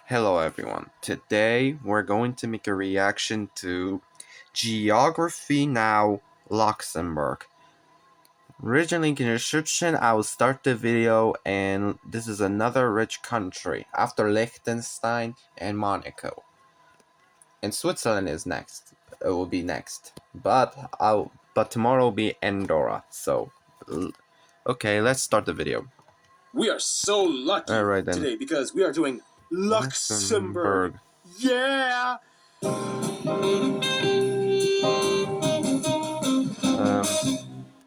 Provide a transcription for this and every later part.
Hello everyone. Today we're going to make a reaction to Geography Now Luxembourg. Originally in the description I will start the video, and this is another rich country after Liechtenstein and Monaco. And Switzerland is next. It will be next. But tomorrow will be Andorra. So okay, let's start the video. We are so lucky today because we are doing Luxembourg. Yeah!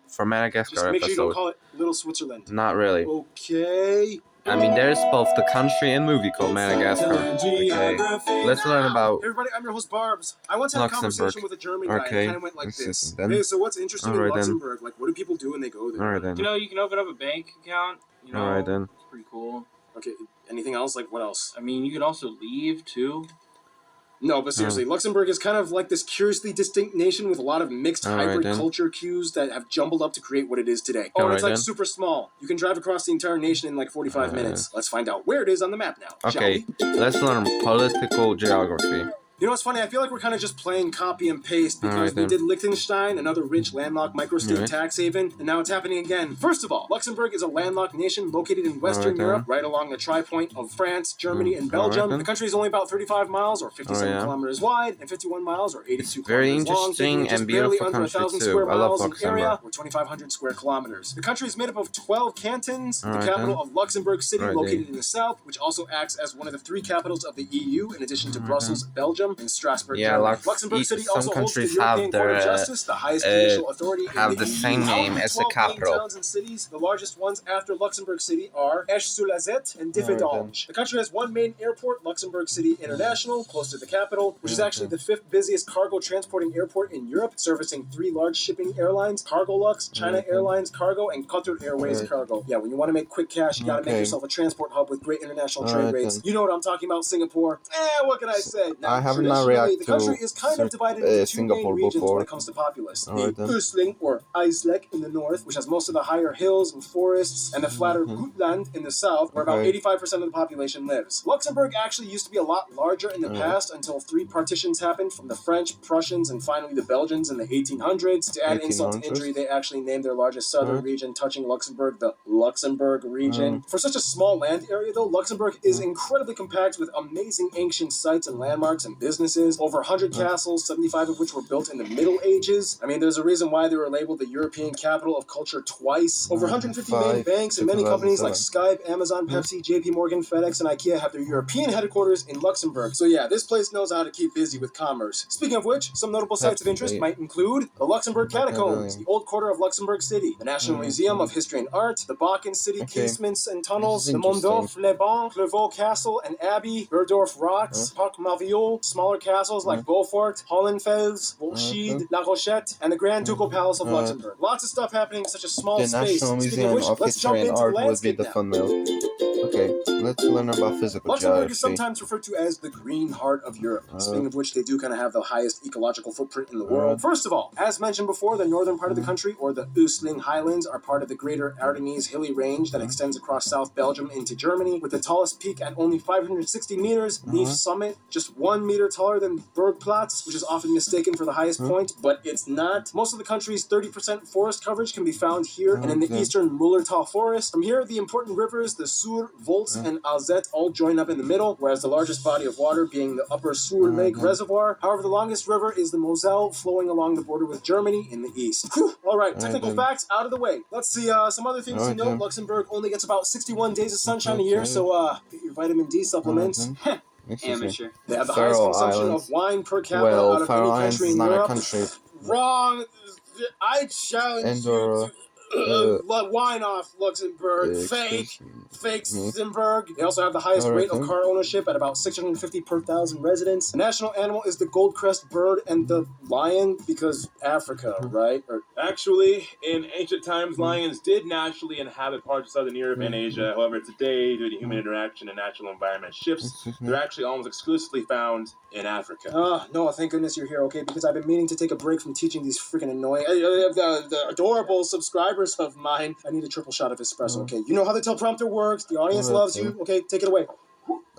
For Madagascar Just make sure episode. you don't call it Little Switzerland. Not really. Okay. I mean, there's both the country and movie called Madagascar. Okay. Let's learn about Everybody, I'm your host, Barbs. I once had a conversation with a German guy and it kind of went like this. Hey, so what's interesting in Luxembourg? Like, what do people do when they go there? Alright then. You know, you can open up a bank account. You know, Alright then. It's pretty cool. Okay, anything else? Like, what else? I mean, you can also leave, too. No, but seriously, Luxembourg is kind of like this curiously distinct nation with a lot of mixed hybrid culture cues that have jumbled up to create what it is today. Oh, and it's like super small. You can drive across the entire nation in like 45 minutes. Let's find out where it is on the map now. Okay, let's learn political geography. You know what's funny? I feel like we're kind of just playing copy and paste because we did Liechtenstein, another rich landlocked microstate tax haven, and now it's happening again. First of all, Luxembourg is a landlocked nation located in Western Europe, right along the tri-point of France, Germany, and Belgium. The country is only about 35 miles or 57 kilometers wide and 51 miles or 82 kilometers long, interesting and beautiful country too. I love Luxembourg. Area, or 2,500 square kilometers. The country is made up of 12 cantons, the capital of Luxembourg City located in the south, which also acts as one of the 3 capitals of the EU, in addition to Brussels, Belgium, and Strasbourg. Luxembourg City also holds the European Court of Justice, the highest judicial authority have in the same name as the capital. Towns and cities. The largest ones after Luxembourg City are Esch-sur-Alzette and Differdange. The country has one main airport, Luxembourg City International, close to the capital, which is actually the 5th busiest cargo transporting airport in Europe, servicing 3 large shipping airlines, Cargolux, China Airlines Cargo, and Qatar Airways Cargo. Yeah, when you want to make quick cash, you gotta make yourself a transport hub with great international trade rates. You know what I'm talking about, Singapore. What can I say? Now, I have not reacted the country is kind of divided into 2 main regions when it comes to populace. The Ösling, or IJsselmeer in the north, which has most of the higher hills and forests, and the flatter Jutland in the south, where about 85% of the population lives. Luxembourg actually used to be a lot larger in the past until 3 partitions happened from the French, Prussians, and finally the Belgians in the 1800s. To add insult to injury, they actually named their largest southern region touching Luxembourg the Luxembourg region. For such a small land area, though, Luxembourg is incredibly compact with amazing ancient sites and landmarks and businesses. Over 100 castles, 75 of which were built in the Middle Ages. I mean, there's a reason why they were labeled the European capital of culture twice. Over 150 main banks and many companies like Skype, Amazon, Pepsi, JP Morgan, FedEx, and IKEA have their European headquarters in Luxembourg. So yeah, this place knows how to keep busy with commerce. Speaking of which, some notable sites of interest might include the Luxembourg Catacombs, the old quarter of Luxembourg City, the National Museum of History and Art, the Bakken City casements and tunnels, the Mondolf-les-Bains, Clairvaux Castle and Abbey, Burdorf Rocks, Parc Marviot, smaller castles like Beaufort, Hollenfels, Volschied, La Rochette, and the Grand Ducal Palace of Luxembourg. Lots of stuff happening in such a small space. National Museum of History and Art would be the fun mill. Okay, let's learn about physical Luxembourg geography. is sometimes referred to as the green heart of Europe, speaking of which they do kind of have the highest ecological footprint in the world. First of all, as mentioned before, the northern part of the country, or the Ösling Highlands, are part of the greater Ardennes hilly range that extends across South Belgium into Germany, with the tallest peak at only 560 meters, Neef Summit, just 1 meter taller than Bergplatz, which is often mistaken for the highest point, but it's not. Most of the country's 30% forest coverage can be found here and in the eastern Mullertal forest. From here, the important rivers, the Sur, Volz, and Alzette, all join up in the middle, whereas the largest body of water being the upper Sur Lake Reservoir. However, the longest river is the Moselle, flowing along the border with Germany in the east. Alright, technical facts out of the way. Let's see some other things to note. Luxembourg only gets about 61 days of sunshine a year, so get your vitamin D supplements. Amateur. They have the highest consumption of wine per capita out of any country in Europe. Wrong. I challenge you to wine off Luxembourg. Fake Luxembourg. They also have the highest rate of car ownership at about 650 per 1,000 residents. The national animal is the goldcrest bird and the lion because Africa, right? Actually, in ancient times, lions did naturally inhabit parts of southern Europe and Asia. However, today, due to human interaction and natural environment shifts, they're actually almost exclusively found in Africa. No, thank goodness you're here, okay? Because I've been meaning to take a break from teaching these freaking annoying, the adorable subscribers of mine. I need a triple shot of espresso, okay? You know how the teleprompter works. The audience loves you. Okay, take it away.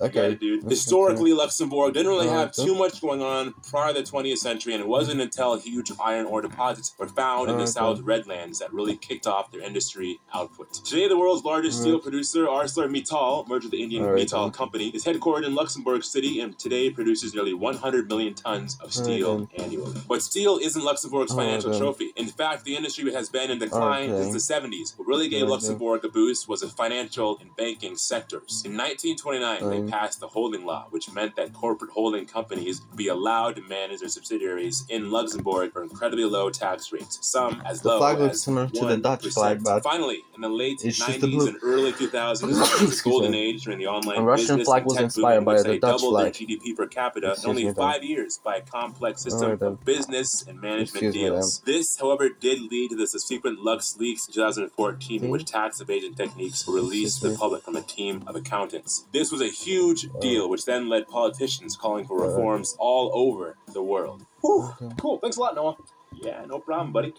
Okay, dude. Historically, Luxembourg didn't really have too much going on prior to the 20th century, and it wasn't until huge iron ore deposits were found in the South Redlands that really kicked off their industry output. Today, the world's largest steel producer, ArcelorMittal, merged with the Indian Mittal Company, is headquartered in Luxembourg City and today produces nearly 100 million tons of steel annually. But steel isn't Luxembourg's financial trophy. In fact, the industry has been in decline since the 70s. What really gave Luxembourg a boost was the financial and banking sectors. In 1929, they passed the holding law, which meant that corporate holding companies would be allowed to manage their subsidiaries in Luxembourg for incredibly low tax rates, some as low as 1%. Finally, in the late 90s and early 2000s, was a golden age during the online business and tech boom in which they doubled their GDP per capita in only 5 years by a complex system of business and management deals. This, however, did lead to the subsequent Lux leaks in 2014, in which tax evasion techniques were released to the public from a team of accountants. This was a huge deal, which then led politicians calling for reforms all over the world. Whew. Cool. Thanks a lot, Noah. Yeah, no problem, buddy.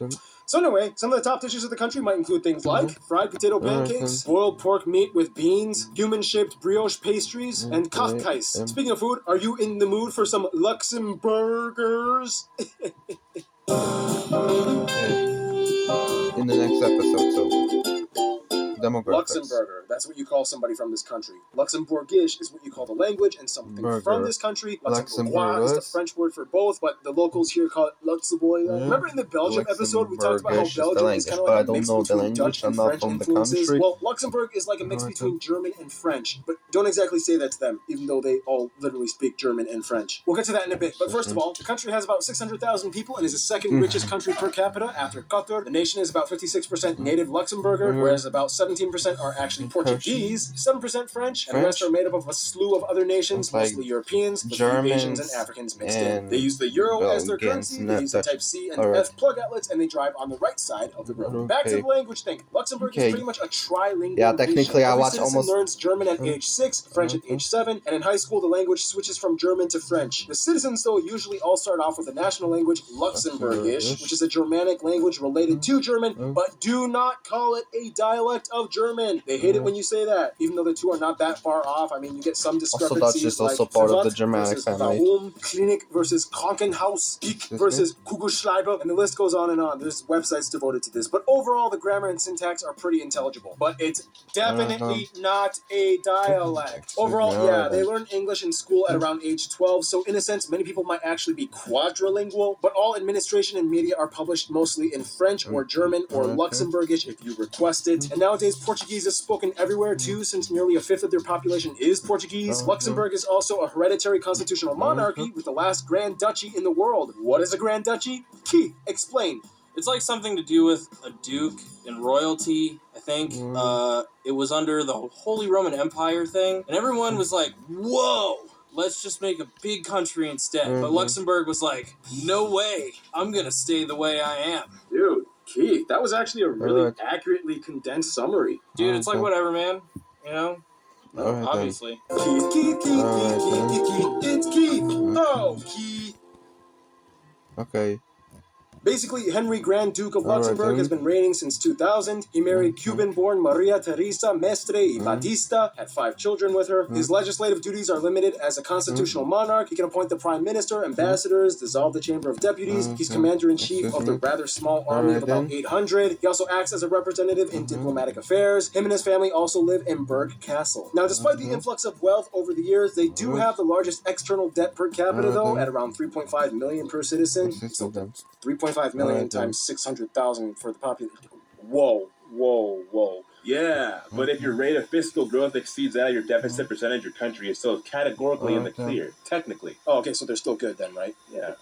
So anyway, some of the top dishes of the country might include things like fried potato pancakes, boiled pork meat with beans, human-shaped brioche pastries, and kachkais. Speaking of food, are you in the mood for some Luxemburgers? In the next episode, so demographics. Luxemburger. That's what you call somebody from this country. Luxembourgish is what you call the language and something from this country. Luxembourgeois is the French word for both, but the locals here call it Luxembourg. Remember in the Belgium episode, we talked about how Belgium is kind of like a mix between Dutch and French influences? Well, Luxembourg is like a mix between German and French, but don't exactly say that to them, even though they all literally speak German and French. We'll get to that in a bit, but first of all, the country has about 600,000 people and is the second richest country per capita after Qatar. The nation is about 56% native Luxembourger, whereas about 17% are actually Portuguese, 7% French, and the rest are made up of a slew of other nations, mostly Europeans, with Asians and Africans mixed in. They use the euro as their currency, they use the Type C and F plug outlets, and they drive on the right side of the road. Back to the language thing. Luxembourg is pretty much a trilingual nation. Technically I watch almost learns German at age 6, French at age 7, and in high school the language switches from German to French. The citizens, though, usually all start off with the national language Luxembourgish, which is a Germanic language related to German, but do not call it a dialect of German. They hate it when you say that, even though the two are not that far off. I mean, you get some discrepancies. Also, Dutch is also part of the Germanic family. Warum, Klinik versus Krankenhaus, Geek versus Kugelschreiber, and the list goes on and on. There's websites devoted to this. But overall, the grammar and syntax are pretty intelligible. But it's definitely not a dialect. Overall, yeah, they learn English in school at around age 12, so in a sense, many people might actually be quadrilingual, but all administration and media are published mostly in French or German or Luxembourgish if you request it. And nowadays, Portuguese is spoken everywhere too, since nearly a fifth of their population is Portuguese. Luxembourg is also a hereditary constitutional monarchy with the last Grand Duchy in the world. What is a Grand Duchy? Keith, explain. It's like something to do with a duke and royalty, I think. It was under the Holy Roman Empire thing, and everyone was like, whoa, let's just make a big country instead. But Luxembourg was like, no way, I'm gonna stay the way I am. Dude, Keith, that was actually a really accurately condensed summary. Dude, it's like whatever, man. You know? Obviously. Keith, it's Keith. Oh, Keith. Okay. Basically, Henry Grand Duke of Luxembourg has been reigning since 2000. He married Cuban-born Maria Teresa Mestre y Batista, had 5 children with her. His legislative duties are limited as a constitutional monarch. He can appoint the prime minister, ambassadors, dissolve the Chamber of Deputies. He's commander-in-chief of the rather small army of about 800. He also acts as a representative in diplomatic affairs. Him and his family also live in Berg Castle. Now, despite the influx of wealth over the years, they do have the largest external debt per capita, though, at around 3.5 million per citizen. So 3.5 million times 600,000 for the population. Whoa. Yeah, but if your rate of fiscal growth exceeds that of your deficit percentage, your country is still categorically in the clear, technically. Oh, okay, so they're still good then, right? Yeah.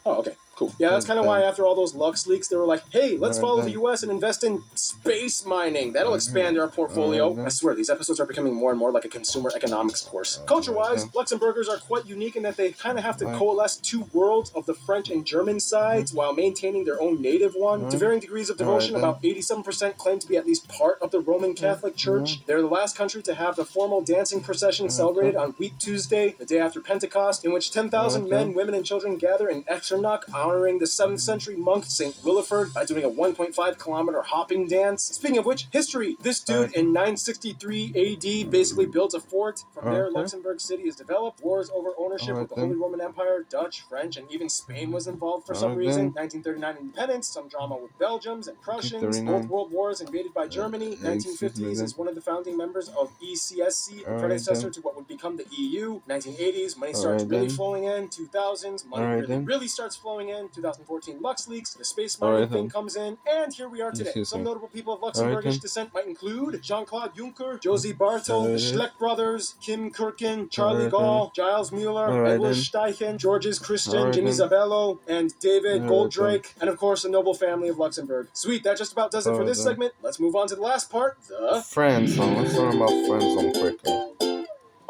Oh, okay, cool. Yeah, that's kind of why after all those Lux leaks, they were like, hey, let's follow the U.S. and invest in space mining. That'll expand our portfolio. I swear, these episodes are becoming more and more like a consumer economics course. Culture-wise, Luxembourgers are quite unique in that they kind of have to coalesce 2 worlds of the French and German sides while maintaining their own native one. To varying degrees of devotion, about 87% claim to be at least part of the Roman Catholic Church. They're the last country to have the formal dancing procession celebrated on Wheat Tuesday, the day after Pentecost, in which 10,000 men, women, and children gather in Echternach honoring the 7th century monk St. Wilfrid by doing a 1.5-kilometer hopping dance. Speaking of which, history. This dude in 963 AD basically built a fort. From there, Luxembourg City is developed. Wars over ownership with the Holy Roman Empire, Dutch, French, and even Spain was involved for some reason. 1939 independence, some drama with Belgians and Prussians. Both world wars invaded by Germany. 1950s is one of the founding members of ECSC, a predecessor to what would become the EU. 1980s, money starts really flowing in. 2000s, money really starts flowing in. 2014, LuxLeaks, the space money thing comes in, and here we are today. Some notable people of Luxembourgish descent might include Jean-Claude Juncker, Josie Bartel, the Schleck brothers, Kim Kirkin, Charlie Gall, Giles Mueller, Edward Steichen, Georges Christian, Jimmy Zabello, and David Goldrake, and of course the noble family of Luxembourg. Sweet, that just about does it for this segment. Let's move on to the last part, the Friends zone. Let's learn about friend zone quickly.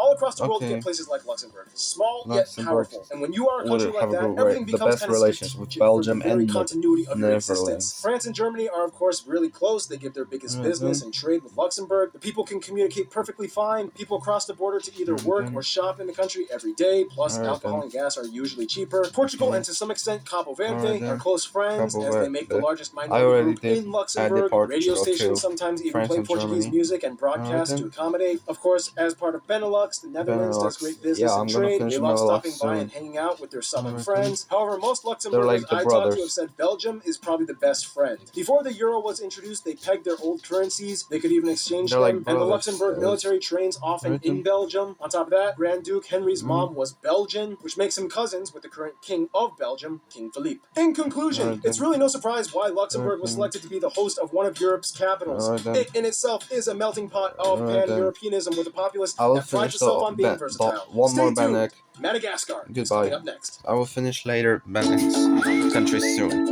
all across the world you get places like Luxembourg, small yet powerful. And when you are a country like that, everything becomes kind of relations with Belgium and continuity of your existence. Netherlands. France and Germany are of course really close. They give their biggest business and trade with Luxembourg. The people can communicate perfectly fine. People cross the border to either work or shop in the country every day. Plus, alcohol and gas are usually cheaper. Portugal and to some extent Cabo Verde are close friends as they make the largest minority group in Luxembourg. Radio stations sometimes even play Portuguese music and broadcast to accommodate. Of course, as part of Benelux, the Netherlands does great business and trade. They love stopping by and hanging out with their southern friends. However, most Luxembourgers I talked to have said Belgium is probably the best friend. Before the euro was introduced, they pegged their old currencies. They could even exchange them. And the Luxembourg military trains often in Belgium. On top of that, Grand Duke Henry's mom was Belgian, which makes him cousins with the current king of Belgium, King Philippe. In conclusion, it's really no surprise why Luxembourg was selected to be the host of one of Europe's capitals. It in itself is a melting pot of pan-Europeanism with a populace that prides itself on being versatile. One more Stay tuned. Benek. Madagascar is Goodbye. coming up next. I will finish later Benek's country soon.